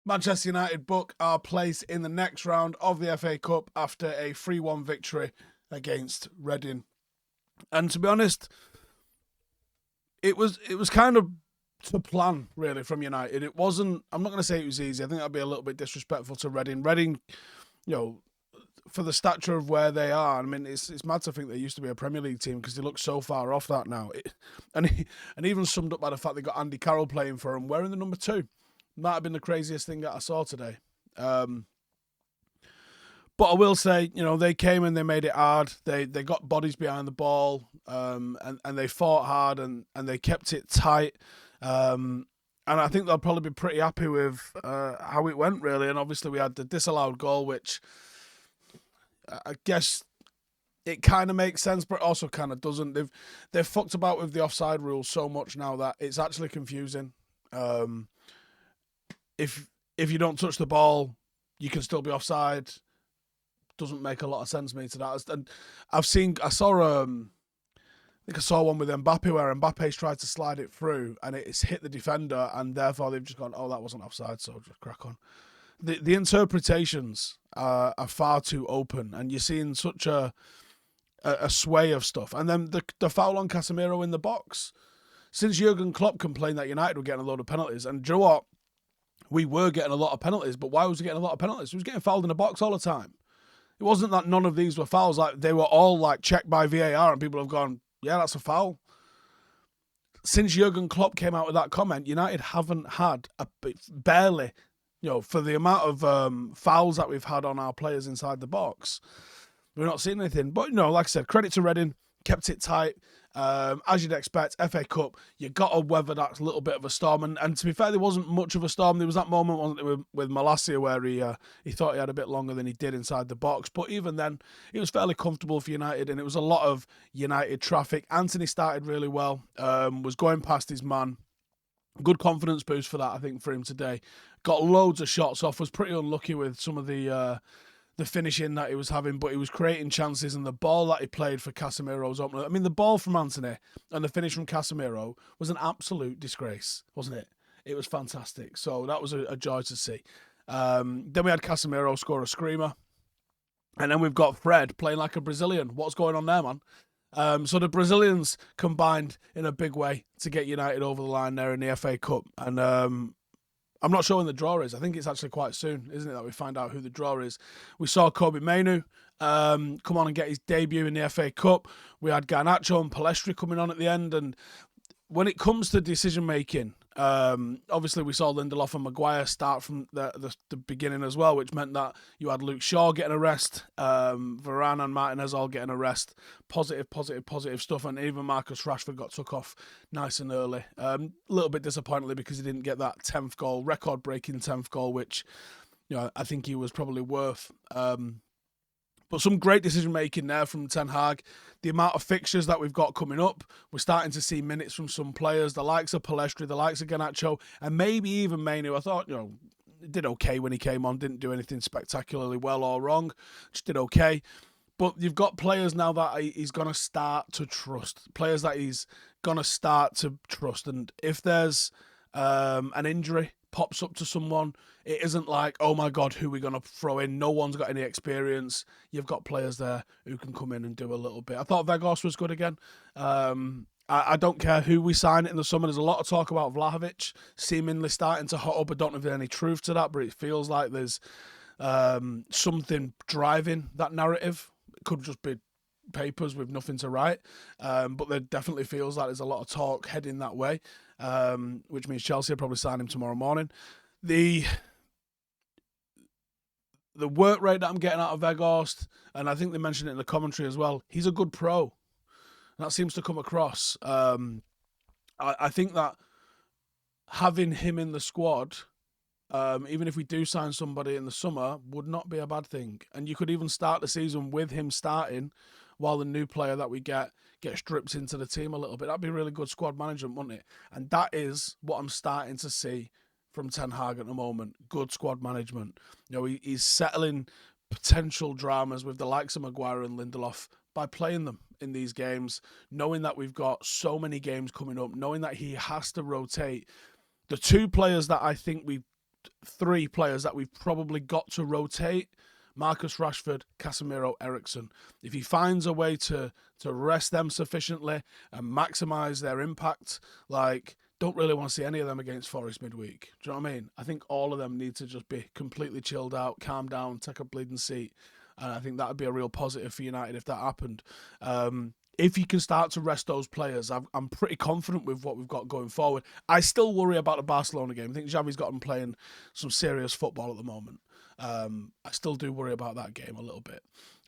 Manchester United book our place in the next round of the FA Cup after a 3-1 victory against Reading. And to be honest, it was kind of to plan, really, from United. It wasn't, I'm not going to say it was easy. I think that'd be a little bit disrespectful to Reading. Reading, for the stature of where they are, I mean, it's mad to think they used to be a Premier League team because they look so far off that now. And even summed up by the fact they got Andy Carroll playing for them, wearing the number 2. Might have been the craziest thing that I saw today. But I will say, they came and they made it hard. They got bodies behind the ball, and they fought hard and they kept it tight. And I think they'll probably be pretty happy with how it went, really. And obviously we had the disallowed goal, which I guess it kind of makes sense, but it also kind of doesn't. They've fucked about with the offside rule so much now that it's actually confusing. If you don't touch the ball, you can still be offside. Doesn't make a lot of sense to me to that. And I saw one with Mbappe where Mbappe's tried to slide it through and it's hit the defender, and therefore they've just gone, oh, that wasn't offside, so just crack on. The interpretations are far too open, and you're seeing such a sway of stuff. And then the foul on Casemiro in the box. Since Jurgen Klopp complained that United were getting a load of penalties, and do you know what? We were getting a lot of penalties, but why was he getting a lot of penalties? He was getting fouled in the box all the time. It wasn't that none of these were fouls. Like, they were all checked by VAR, and people have gone, yeah, that's a foul. Since Jurgen Klopp came out with that comment, United haven't had barely, for the amount of fouls that we've had on our players inside the box, we're not seeing anything. But, like I said, credit to Reading, kept it tight. As you'd expect, FA Cup, you got to weather that little bit of a storm. And to be fair, there wasn't much of a storm. There was that moment, wasn't there, with Malacia where he thought he had a bit longer than he did inside the box. But even then, it was fairly comfortable for United, and it was a lot of United traffic. Anthony started really well, was going past his man. Good confidence boost for that, I think, for him today. Got loads of shots off, was pretty unlucky with some of the finishing that he was having, but he was creating chances, and the ball that he played for Casemiro's opener. I mean, the ball from Anthony and the finish from Casemiro was an absolute disgrace, wasn't it? It was fantastic. So that was a joy to see. Then we had Casemiro score a screamer. And then we've got Fred playing like a Brazilian. What's going on there, man? So the Brazilians combined in a big way to get United over the line there in the FA Cup. And I'm not sure when the draw is. I think it's actually quite soon, isn't it, that we find out who the draw is. We saw Kobe Mainoo come on and get his debut in the FA Cup. We had Garnacho and Palestri coming on at the end. And when it comes to decision-making, obviously we saw Lindelof and Maguire start from the beginning as well, which meant that you had Luke Shaw getting a rest, Varane and Martinez all getting a rest. Positive stuff. And even Marcus Rashford got took off nice and early. A little bit disappointingly because he didn't get that 10th goal, record-breaking 10th goal, which I think he was probably worth. But some great decision-making there from Ten Hag. The amount of fixtures that we've got coming up, we're starting to see minutes from some players, the likes of Palestri, the likes of Garnacho, and maybe even Mainoo. I thought, did okay when he came on, didn't do anything spectacularly well or wrong, just did okay. But you've got players now that he's going to start to trust, players that he's going to start to trust. And if there's an injury pops up to someone, it isn't like, oh my God, who are we going to throw in? No one's got any experience. You've got players there who can come in and do a little bit. I thought Vegas was good again. I don't care who we sign in the summer. There's a lot of talk about Vlahovic seemingly starting to hot up. I don't know if there's any truth to that, but it feels like there's something driving that narrative. It could just be papers with nothing to write, but there definitely feels like there's a lot of talk heading that way, which means Chelsea will probably sign him tomorrow morning. The work rate that I'm getting out of Vegas, and I think they mentioned it in the commentary as well, he's a good pro. That seems to come across. I think that having him in the squad, even if we do sign somebody in the summer, would not be a bad thing. And you could even start the season with him starting while the new player that we get gets dripped into the team a little bit. That'd be really good squad management, wouldn't it? And that is what I'm starting to see from Ten Hag at the moment. Good squad management. He's settling potential dramas with the likes of Maguire and Lindelof by playing them in these games, knowing that we've got so many games coming up, knowing that he has to rotate. The two players that I think we three players that we've probably got to rotate: Marcus Rashford, Casemiro, Eriksen. If he finds a way to rest them sufficiently and maximise their impact, don't really want to see any of them against Forest midweek. Do you know what I mean? I think all of them need to just be completely chilled out, calm down, take a bleeding seat. And I think that would be a real positive for United if that happened. If you can start to rest those players, I'm pretty confident with what we've got going forward. I still worry about the Barcelona game. I think Xavi's got them playing some serious football at the moment. I still do worry about that game a little bit.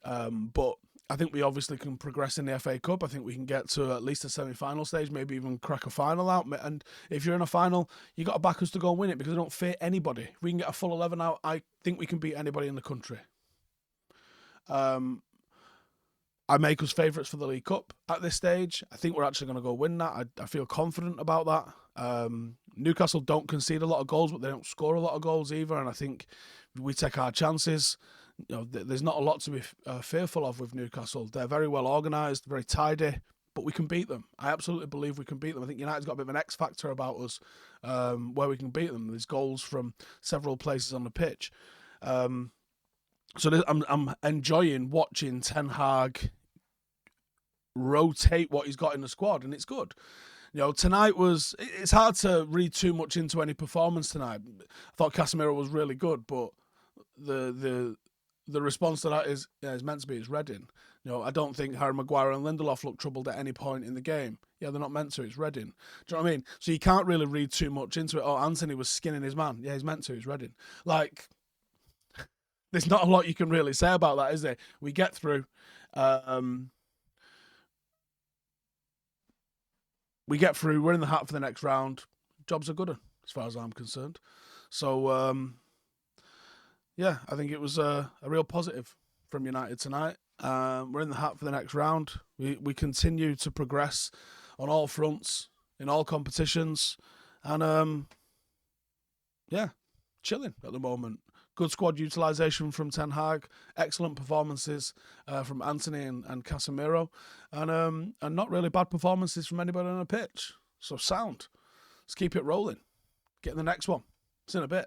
But I think we obviously can progress in the FA Cup. I think we can get to at least a semi-final stage, maybe even crack a final out. And if you're in a final, you got to back us to go and win it because I don't fear anybody. If we can get a full 11 out, I think we can beat anybody in the country. I make us favourites for the League Cup at this stage. I think we're actually going to go win that. I feel confident about that. Newcastle don't concede a lot of goals, but they don't score a lot of goals either. And I think we take our chances. There's not a lot to be fearful of with Newcastle. They're very well organised, very tidy, but we can beat them. I absolutely believe we can beat them. I think United's got a bit of an X factor about us, where we can beat them. There's goals from several places on the pitch. So I'm enjoying watching Ten Hag rotate what he's got in the squad, and it's good. Tonight it's hard to read too much into any performance tonight. I thought Casemiro was really good, but the response to that is meant to be it's Reading. I don't think Harry Maguire and Lindelof look troubled at any point in the game. Yeah, they're not meant to. It's Reading. Do you know what I mean? So you can't really read too much into it. Oh, Anthony was skinning his man. Yeah, he's meant to. It's Reading. There's not a lot you can really say about that, is there? We get through. We get through. We're in the hat for the next round. Jobs are good, as far as I'm concerned. So, I think it was a real positive from United tonight. We're in the hat for the next round. We continue to progress on all fronts, in all competitions. And, chilling at the moment. Good squad utilisation from Ten Hag. Excellent performances from Anthony and Casemiro. And not really bad performances from anybody on the pitch. So sound. Let's keep it rolling. Get in the next one. See you in a bit.